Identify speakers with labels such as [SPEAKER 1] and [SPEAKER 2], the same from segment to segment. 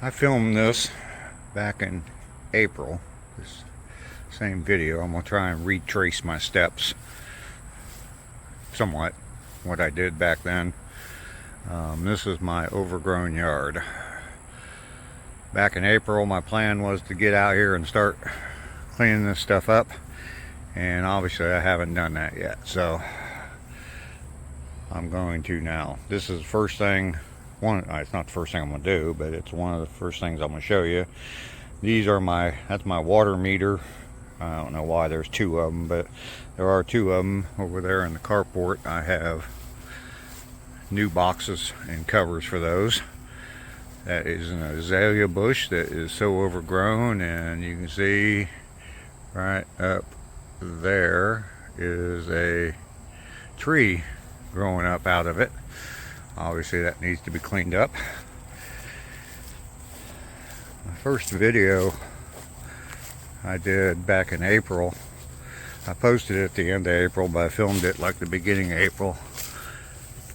[SPEAKER 1] I filmed this back in April, this same video. I'm going to try and retrace my steps somewhat, what I did back then. This is my overgrown yard. Back in April, my plan was to get out here and start cleaning this stuff up, and obviously I haven't done that yet, so I'm going to now. This is the first thing, it's not the first thing I'm going to do, but it's one of the first things I'm going to show you. These are that's my water meter. I don't know why there's two of them, but there are two of them over there in the carport. I have new boxes and covers for those. That is an azalea bush that is so overgrown, and you can see right up there is a tree growing up out of it. Obviously that needs to be cleaned up. My first video I did back in April, I posted it at the end of April, but I filmed it like the beginning of April.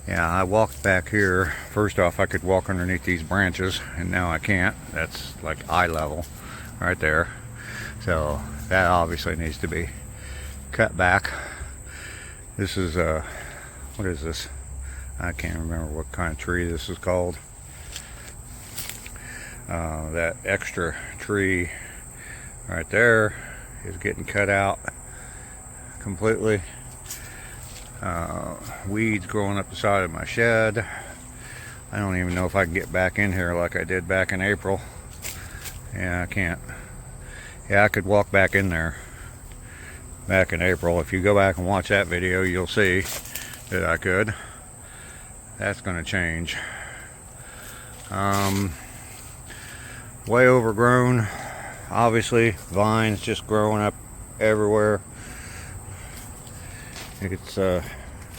[SPEAKER 1] Yeah, I walked back here. First off, I could walk underneath these branches, and now I can't. That's like eye level right there. So that obviously needs to be cut back. This is what is this? I can't remember what kind of tree this is called. That extra tree right there is getting cut out completely. Weeds growing up the side of my shed. I don't even know if I can get back in here like I did back in April. Yeah, I can't. Yeah, I could walk back in there back in April. If you go back and watch that video, you'll see that I could. That's going to change. Way overgrown. Obviously, vines just growing up everywhere. It's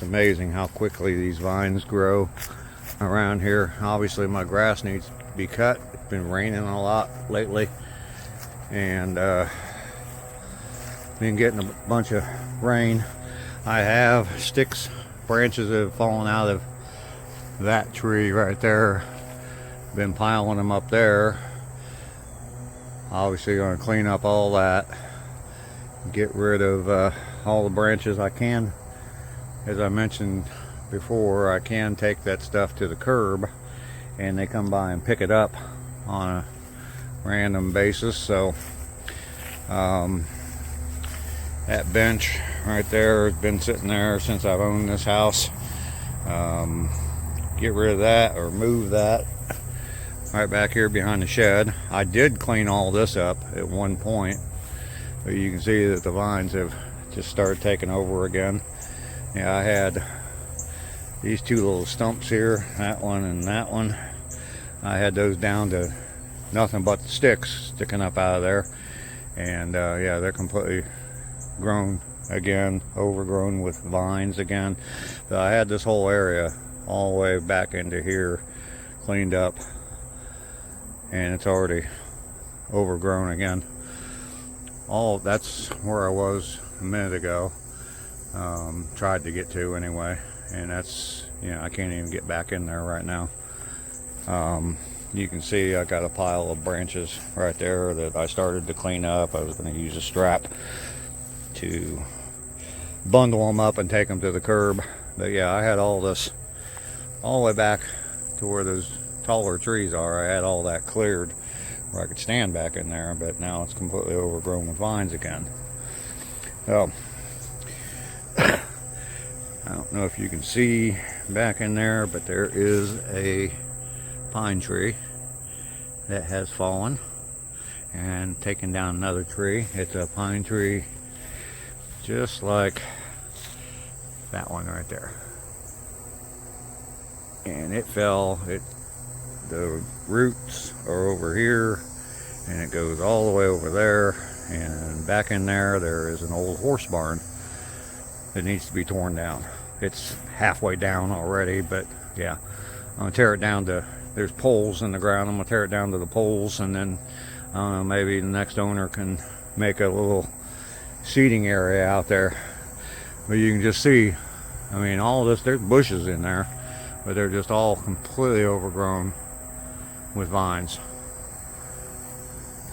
[SPEAKER 1] amazing how quickly these vines grow around here. Obviously, my grass needs to be cut. It's been raining a lot lately, and been getting a bunch of rain. I have sticks, branches that have fallen out of that tree right there. Been piling them up there. Obviously going to clean up all that, get rid of all the branches I can. As I mentioned before, I can take that stuff to the curb and they come by and pick it up on a random basis. So that bench right there has been sitting there since I've owned this house. Get rid of that, or move that right back here behind the shed. I did clean all this up at one point, but you can see that the vines have just started taking over again. Yeah, I had these two little stumps here, that one and that one. I had those down to nothing but the sticks sticking up out of there, and yeah, they're completely grown again, overgrown with vines again. But I had this whole area all the way back into here cleaned up, and it's already overgrown again. That's where I was a minute ago. Tried to get to anyway, and that's, I can't even get back in there right now. You can see I got a pile of branches right there that I started to clean up. I was going to use a strap to bundle them up and take them to the curb. But yeah, I had all this all the way back to where those taller trees are. I had all that cleared where I could stand back in there, but now it's completely overgrown with vines again. So I don't know if you can see back in there, but there is a pine tree that has fallen and taken down another tree. It's a pine tree just like that one right there, and it fell. The roots are over here, and it goes all the way over there, and back in there is an old horse barn that needs to be torn down. It's halfway down already, but yeah, I'm gonna tear it down to, there's poles in the ground. I'm gonna tear it down to the poles, and then I don't know, maybe the next owner can make a little seating area out there. But you can just see, I mean, all this, there's bushes in there, but they're just all completely overgrown with vines.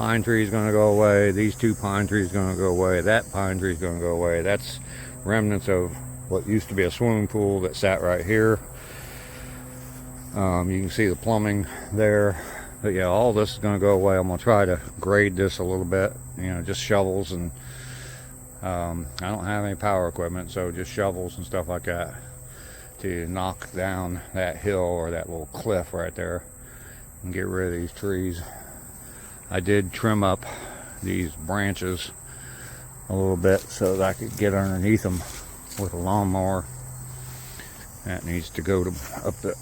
[SPEAKER 1] pine tree is going to go away. These two pine trees are going to go away. That pine tree is going to go away. That's remnants of what used to be a swimming pool that sat right here. You can see the plumbing there. But yeah, all this is going to go away. I'm going to try to grade this a little bit. You know, just shovels, and I don't have any power equipment, so just shovels and stuff like that to knock down that hill or that little cliff right there and get rid of these trees. I did trim up these branches a little bit so that I could get underneath them with a lawnmower. That needs to go to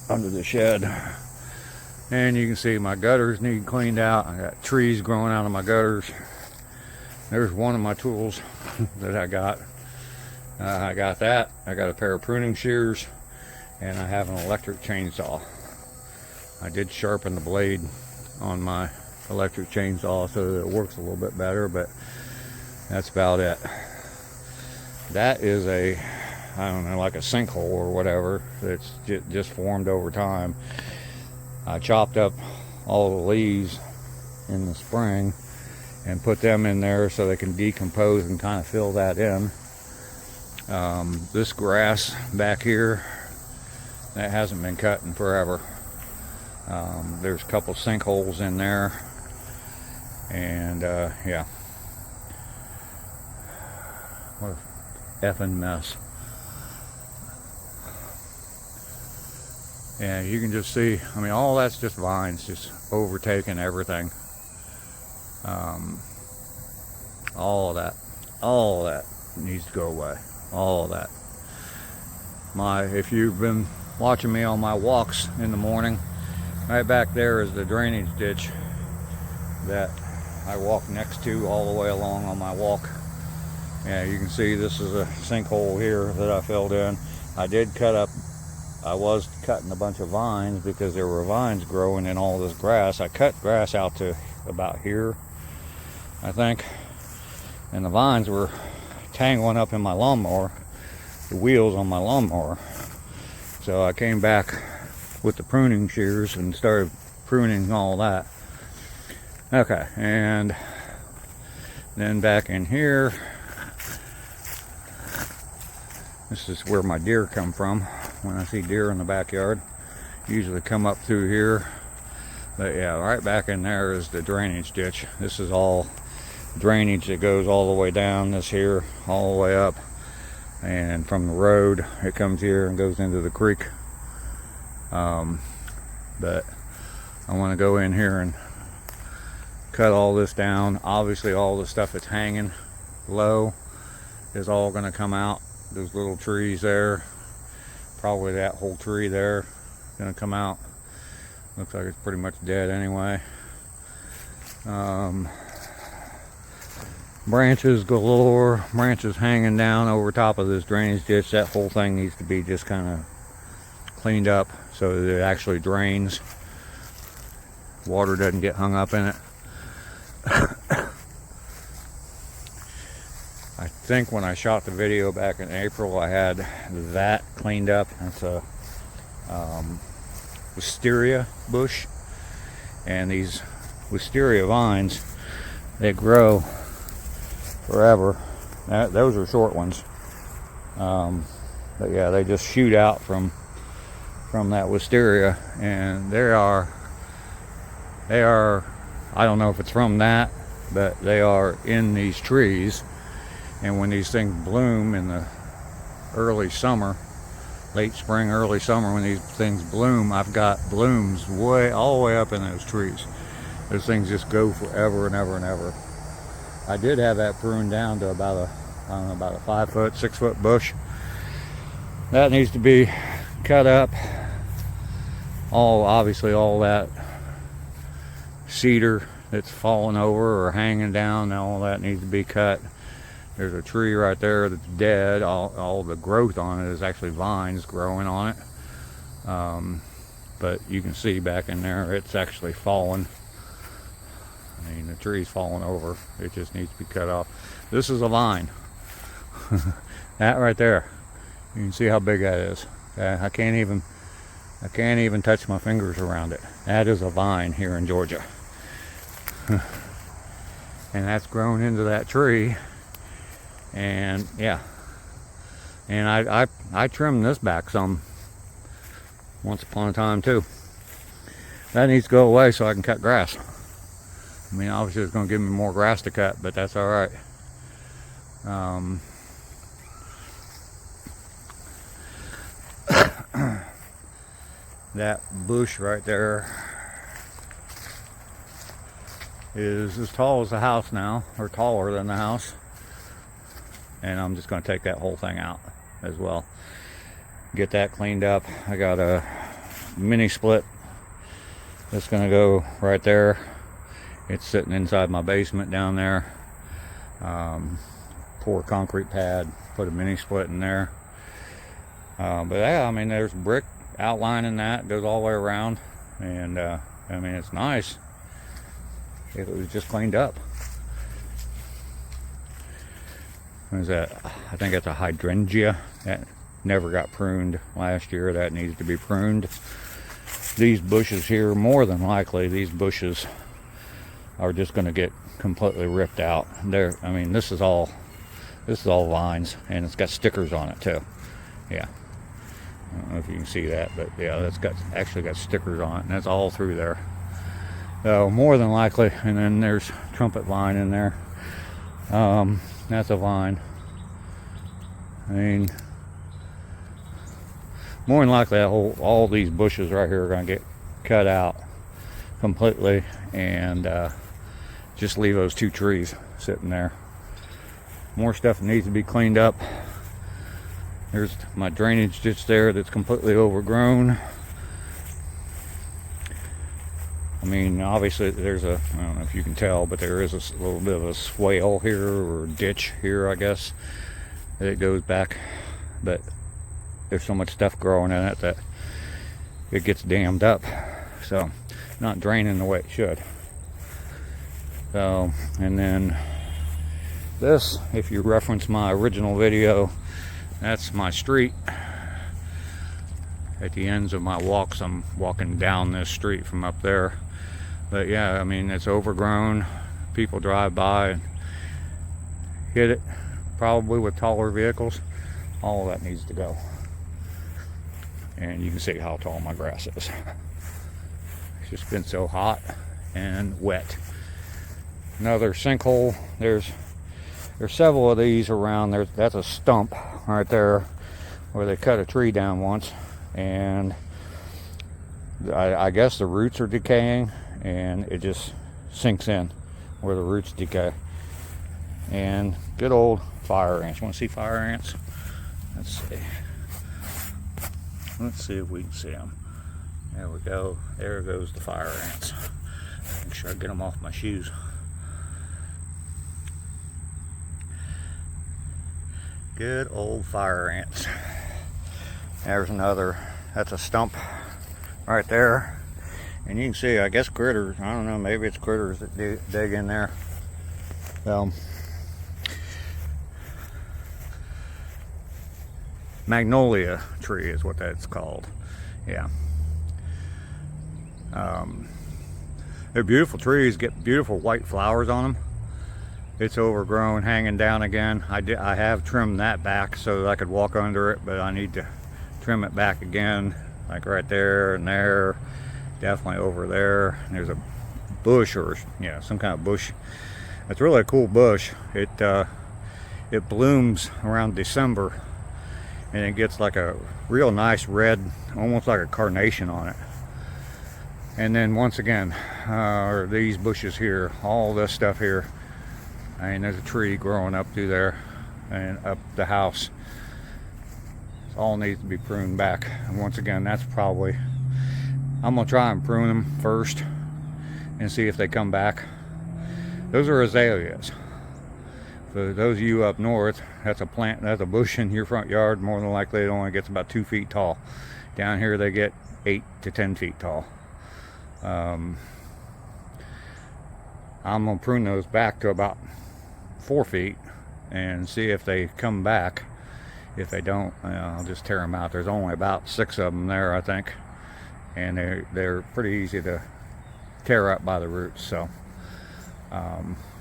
[SPEAKER 1] under the shed. And you can see my gutters need cleaned out. I got trees growing out of my gutters. There's one of my tools that I got. I got that. I got a pair of pruning shears, and I have an electric chainsaw. I did sharpen the blade on my electric chainsaw so that it works a little bit better, but that's about it. That is a, I don't know, like a sinkhole or whatever that's just formed over time. I chopped up all the leaves in the spring and put them in there so they can decompose and kind of fill that in. This grass back here, that hasn't been cut in forever. There's a couple sinkholes in there, and yeah, what a effing mess. And you can just see, I mean, all that's just vines just overtaking everything. All of that needs to go away. All of that. If you've been watching me on my walks in the morning, right back there is the drainage ditch that I walk next to all the way along on my walk. Yeah, you can see this is a sinkhole here that I filled in. I was cutting a bunch of vines because there were vines growing in all this grass. I cut grass out to about here, I think, and the vines were tangling up in my lawnmower, the wheels on my lawnmower. So I came back with the pruning shears and started pruning all that. Okay, and then back in here, this is where my deer come from. When I see deer in the backyard, usually come up through here. But yeah, right back in there is the drainage ditch. This is all drainage that goes all the way down this here, all the way up, and from the road it comes here and goes into the creek. But I want to go in here and cut all this down. Obviously all the stuff that's hanging low is all going to come out. Those little trees there, probably that whole tree there, going to come out. Looks like it's pretty much dead anyway. Branches galore, branches hanging down over top of this drainage ditch. That whole thing needs to be just kind of cleaned up so that it actually drains. Water doesn't get hung up in it. I think when I shot the video back in April, I had that cleaned up. That's a wisteria bush, and these wisteria vines, they grow forever. Those are short ones, but yeah, they just shoot out from that wisteria, and they are, I don't know if it's from that, but they are in these trees. And when these things bloom in the early summer, late spring, early summer, when these things bloom, I've got blooms all the way up in those trees. Those things just go forever and ever and ever. I did have that pruned down to about a 5 foot, 6 foot bush. That needs to be cut up. Obviously all that cedar that's falling over or hanging down, all that needs to be cut. There's a tree right there that's dead. All the growth on it is actually vines growing on it. But you can see back in there, it's actually fallen. I mean, the tree's falling over. It just needs to be cut off. This is a vine. That right there. You can see how big that is. I can't even touch my fingers around it. That is a vine here in Georgia. and that's grown into that tree. And yeah, and I trimmed this back some once upon a time too. That needs to go away so I can cut grass. I mean, obviously it's going to give me more grass to cut, but that's all right. That bush right there is as tall as the house now, or taller than the house. And I'm just going to take that whole thing out as well. Get that cleaned up. I got a mini split that's going to go right there. It's sitting inside my basement down there. Pour a concrete pad, put a mini split in there. But yeah, I mean, there's brick outlining that, goes all the way around. And I mean, it's nice. It was just cleaned up. What is that? I think it's a hydrangea that never got pruned last year. That needs to be pruned. These bushes here, more than likely, these bushes are just going to get completely ripped out. There, I mean, this is all vines, and it's got stickers on it too. Yeah, I don't know if you can see that, but yeah, that's actually got stickers on it, and that's all through there. So more than likely, and then there's trumpet vine in there. That's a vine. I mean, more than likely, all these bushes right here are going to get cut out completely, and just leave those two trees sitting there. More stuff needs to be cleaned up. There's my drainage ditch there that's completely overgrown. I mean, obviously there's I don't know if you can tell, but there is a little bit of a swale here, or ditch here, I guess, that goes back. But there's so much stuff growing in it that it gets dammed up. So, not draining the way it should. So, and then this, if you reference my original video, that's my street. At the ends of my walks, I'm walking down this street from up there. But yeah, I mean, it's overgrown. People drive by and hit it, probably with taller vehicles. All of that needs to go. And you can see how tall my grass is. It's just been so hot and wet. Another sinkhole. There's several of these around there. That's a stump right there where they cut a tree down once, and I guess the roots are decaying, and it just sinks in where the roots decay. And good old fire ants. Want to see fire ants? Let's see if we can see them. There we go. There goes the fire ants. Make sure I get them off my shoes. Good old fire ants. There's another. That's a stump right there. And you can see, I guess, critters. I don't know, maybe it's critters that dig in there. Magnolia tree is what that's called. Yeah. They're beautiful trees, get beautiful white flowers on them. It's overgrown, hanging down again. I have trimmed that back so that I could walk under it, but I need to trim it back again, like right there and there. Definitely over there. There's a bush, or yeah, some kind of bush. It's really a cool bush. It blooms around December, and it gets like a real nice red, almost like a carnation on it. And then once again, these bushes here, all this stuff here. I mean, there's a tree growing up through there and up the house. It all needs to be pruned back. And once again, that's probably, I'm gonna try and prune them first and see if they come back. Those are azaleas. For those of you up north, that's a plant, that's a bush in your front yard. More than likely, it only gets about 2 feet tall. Down here, they get 8 to 10 feet tall. I'm gonna prune those back to about 4 feet and see if they come back. If they don't, I'll just tear them out. There's only about 6 of them there, I think, and they're pretty easy to tear up by the roots. So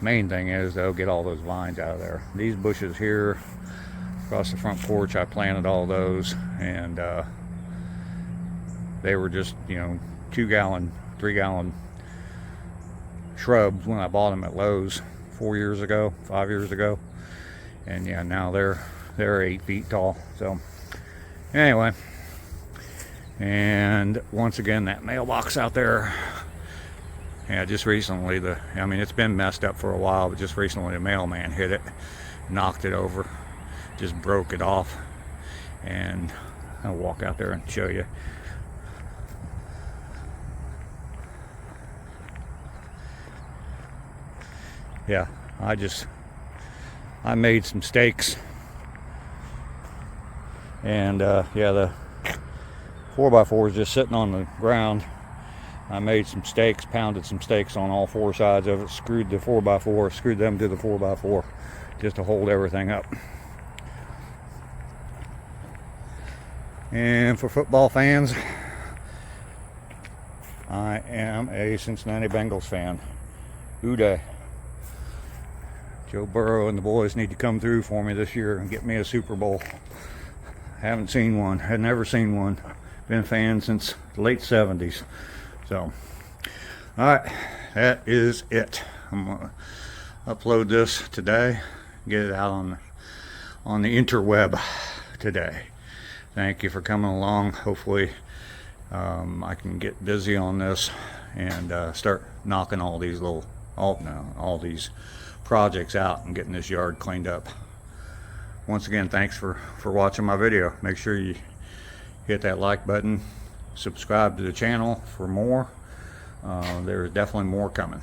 [SPEAKER 1] Main thing is though, get all those vines out of there. These bushes here across the front porch, I planted all those, and they were just, you know, 2-gallon, 3-gallon shrubs when I bought them at Lowe's 4 years ago, 5 years ago. And yeah, now they're 8 feet tall. So anyway, and once again, that mailbox out there, yeah, just recently I mean, it's been messed up for a while, but just recently the mailman hit it, knocked it over, just broke it off. And I'll walk out there and show you. Yeah, I made some stakes, and yeah, the 4x4 is just sitting on the ground. I made some stakes, pounded some stakes on all 4 sides of it, screwed the 4x4, screwed them to the 4x4 just to hold everything up. And for football fans, I am a Cincinnati Bengals fan. Uday. Joe Burrow and the boys need to come through for me this year and get me a Super Bowl. Haven't seen one. Had never seen one. Been a fan since the late 70s. So, alright, that is it. I'm going to upload this today. Get it out on the interweb today. Thank you for coming along. Hopefully I can get busy on this and start knocking all these all these projects out and getting this yard cleaned up. Once again, thanks for watching my video. Make sure you hit that like button, subscribe to the channel for more. There's definitely more coming.